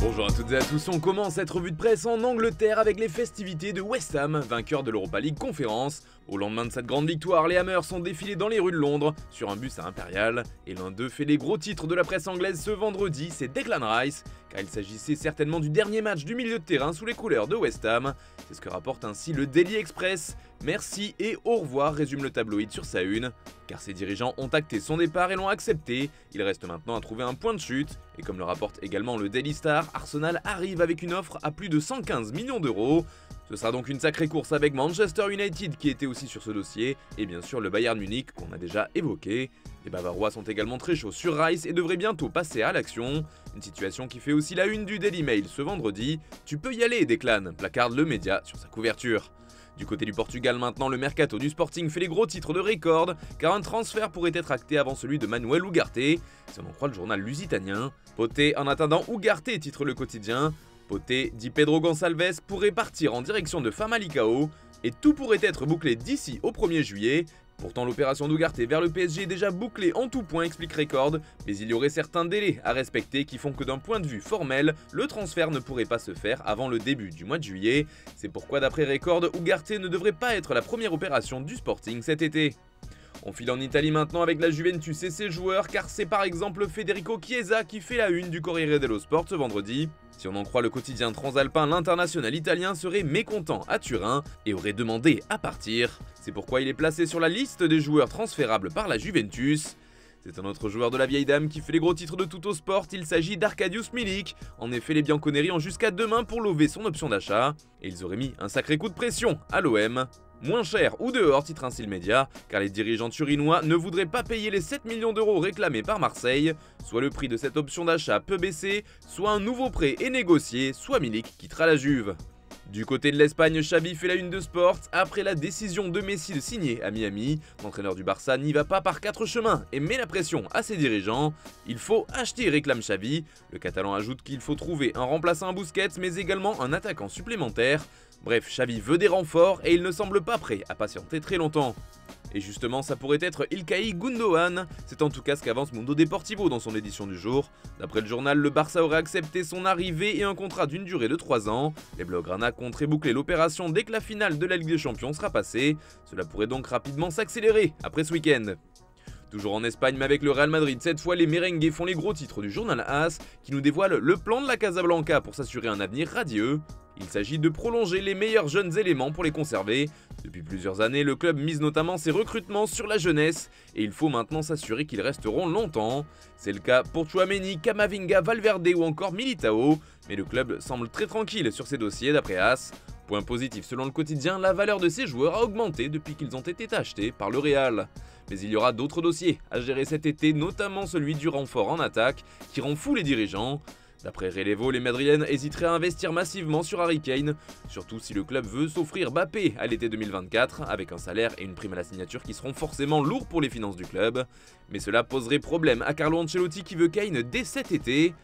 Bonjour à toutes et à tous, on commence cette revue de presse en Angleterre avec les festivités de West Ham, vainqueur de l'Europa League Conférence. Au lendemain de cette grande victoire, les Hammers sont défilés dans les rues de Londres sur un bus à Impérial, et l'un d'eux fait les gros titres de la presse anglaise ce vendredi, c'est Declan Rice, car il s'agissait certainement du dernier match du milieu de terrain sous les couleurs de West Ham. C'est ce que rapporte ainsi le Daily Express. Merci et au revoir, résume le tabloïd sur sa une, car ses dirigeants ont acté son départ et l'ont accepté. Il reste maintenant à trouver un point de chute, et comme le rapporte également le Daily Star, Arsenal arrive avec une offre à plus de 115 millions d'euros. Ce sera donc une sacrée course avec Manchester United qui était aussi sur ce dossier, et bien sûr le Bayern Munich qu'on a déjà évoqué. Les Bavarois sont également très chauds sur Rice et devraient bientôt passer à l'action. Une situation qui fait aussi la une du Daily Mail ce vendredi. Tu peux y aller, Declan, placarde le média sur sa couverture. Du côté du Portugal maintenant, le mercato du Sporting fait les gros titres de record, car un transfert pourrait être acté avant celui de Manuel Ugarte, si on en croit le journal lusitanien. Poté en attendant Ugarte, titre le quotidien. Poté dit Pedro Gonçalves pourrait partir en direction de Famalicão, et tout pourrait être bouclé d'ici au 1er juillet. Pourtant l'opération d'Ugarte vers le PSG est déjà bouclée en tout point, explique Record, mais il y aurait certains délais à respecter qui font que d'un point de vue formel, le transfert ne pourrait pas se faire avant le début du mois de juillet. C'est pourquoi d'après Record, Ugarte ne devrait pas être la première opération du Sporting cet été. On file en Italie maintenant avec la Juventus et ses joueurs, car c'est par exemple Federico Chiesa qui fait la une du Corriere dello Sport ce vendredi. Si on en croit le quotidien transalpin, l'international italien serait mécontent à Turin et aurait demandé à partir. C'est pourquoi il est placé sur la liste des joueurs transférables par la Juventus. C'est un autre joueur de la vieille dame qui fait les gros titres de Tuttosport, il s'agit d'Arkadiusz Milik. En effet, les Bianconeri ont jusqu'à demain pour lever son option d'achat, et ils auraient mis un sacré coup de pression à l'OM. Moins cher ou dehors, titre ainsi le média, car les dirigeants turinois ne voudraient pas payer les 7 millions d'euros réclamés par Marseille. Soit le prix de cette option d'achat peut baisser, soit un nouveau prêt est négocié, soit Milik quittera la Juve. Du côté de l'Espagne, Xavi fait la une de Sport. Après la décision de Messi de signer à Miami, l'entraîneur du Barça n'y va pas par 4 chemins et met la pression à ses dirigeants. Il faut acheter, réclame Xavi. Le Catalan ajoute qu'il faut trouver un remplaçant à Busquets, mais également un attaquant supplémentaire. Bref, Xavi veut des renforts et il ne semble pas prêt à patienter très longtemps. Et justement, ça pourrait être Ilkay Gundogan, c'est en tout cas ce qu'avance Mundo Deportivo dans son édition du jour. D'après le journal, le Barça aurait accepté son arrivée et un contrat d'une durée de 3 ans. Les Blaugrana compteraient boucler l'opération dès que la finale de la Ligue des Champions sera passée. Cela pourrait donc rapidement s'accélérer après ce week-end. Toujours en Espagne, mais avec le Real Madrid, cette fois les merengues font les gros titres du journal AS, qui nous dévoile le plan de la Casablanca pour s'assurer un avenir radieux. Il s'agit de prolonger les meilleurs jeunes éléments pour les conserver. Depuis plusieurs années, le club mise notamment ses recrutements sur la jeunesse, et il faut maintenant s'assurer qu'ils resteront longtemps. C'est le cas pour Tchouaméni, Camavinga, Valverde ou encore Militao, mais le club semble très tranquille sur ces dossiers d'après AS. Point positif selon le quotidien, la valeur de ces joueurs a augmenté depuis qu'ils ont été achetés par le Real. Mais il y aura d'autres dossiers à gérer cet été, notamment celui du renfort en attaque, qui rend fou les dirigeants. D'après Relevo, les Madriennes hésiteraient à investir massivement sur Harry Kane, surtout si le club veut s'offrir Mbappé à l'été 2024, avec un salaire et une prime à la signature qui seront forcément lourds pour les finances du club. Mais cela poserait problème à Carlo Ancelotti qui veut Kane dès cet été.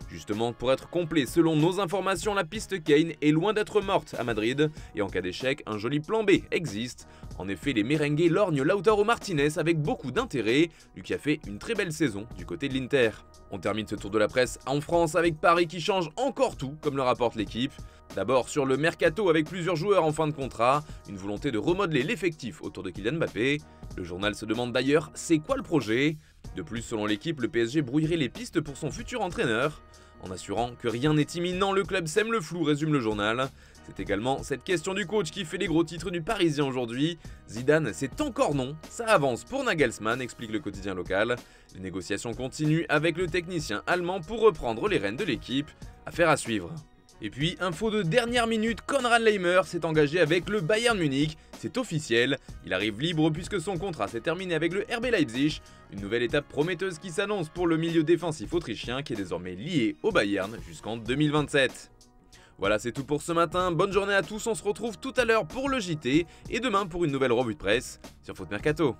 Justement, pour être complet, selon nos informations, la piste Kane est loin d'être morte à Madrid, et en cas d'échec, un joli plan B existe. En effet, les merengues lorgnent Lautaro Martinez avec beaucoup d'intérêt, lui qui a fait une très belle saison du côté de l'Inter. On termine ce tour de la presse en France avec Paris qui change encore tout, comme le rapporte l'équipe. D'abord sur le mercato avec plusieurs joueurs en fin de contrat, une volonté de remodeler l'effectif autour de Kylian Mbappé. Le journal se demande d'ailleurs, c'est quoi le projet ? De plus, selon l'équipe, le PSG brouillerait les pistes pour son futur entraîneur. En assurant que rien n'est imminent, le club sème le flou, résume le journal. C'est également cette question du coach qui fait les gros titres du Parisien aujourd'hui. Zidane, c'est encore non, ça avance pour Nagelsmann, explique le quotidien local. Les négociations continuent avec le technicien allemand pour reprendre les rênes de l'équipe. Affaire à suivre. Et puis, info de dernière minute, Konrad Laimer s'est engagé avec le Bayern Munich. C'est officiel, il arrive libre puisque son contrat s'est terminé avec le RB Leipzig. Une nouvelle étape prometteuse qui s'annonce pour le milieu défensif autrichien qui est désormais lié au Bayern jusqu'en 2027. Voilà, c'est tout pour ce matin, bonne journée à tous, on se retrouve tout à l'heure pour le JT et demain pour une nouvelle revue de presse sur Foot Mercato.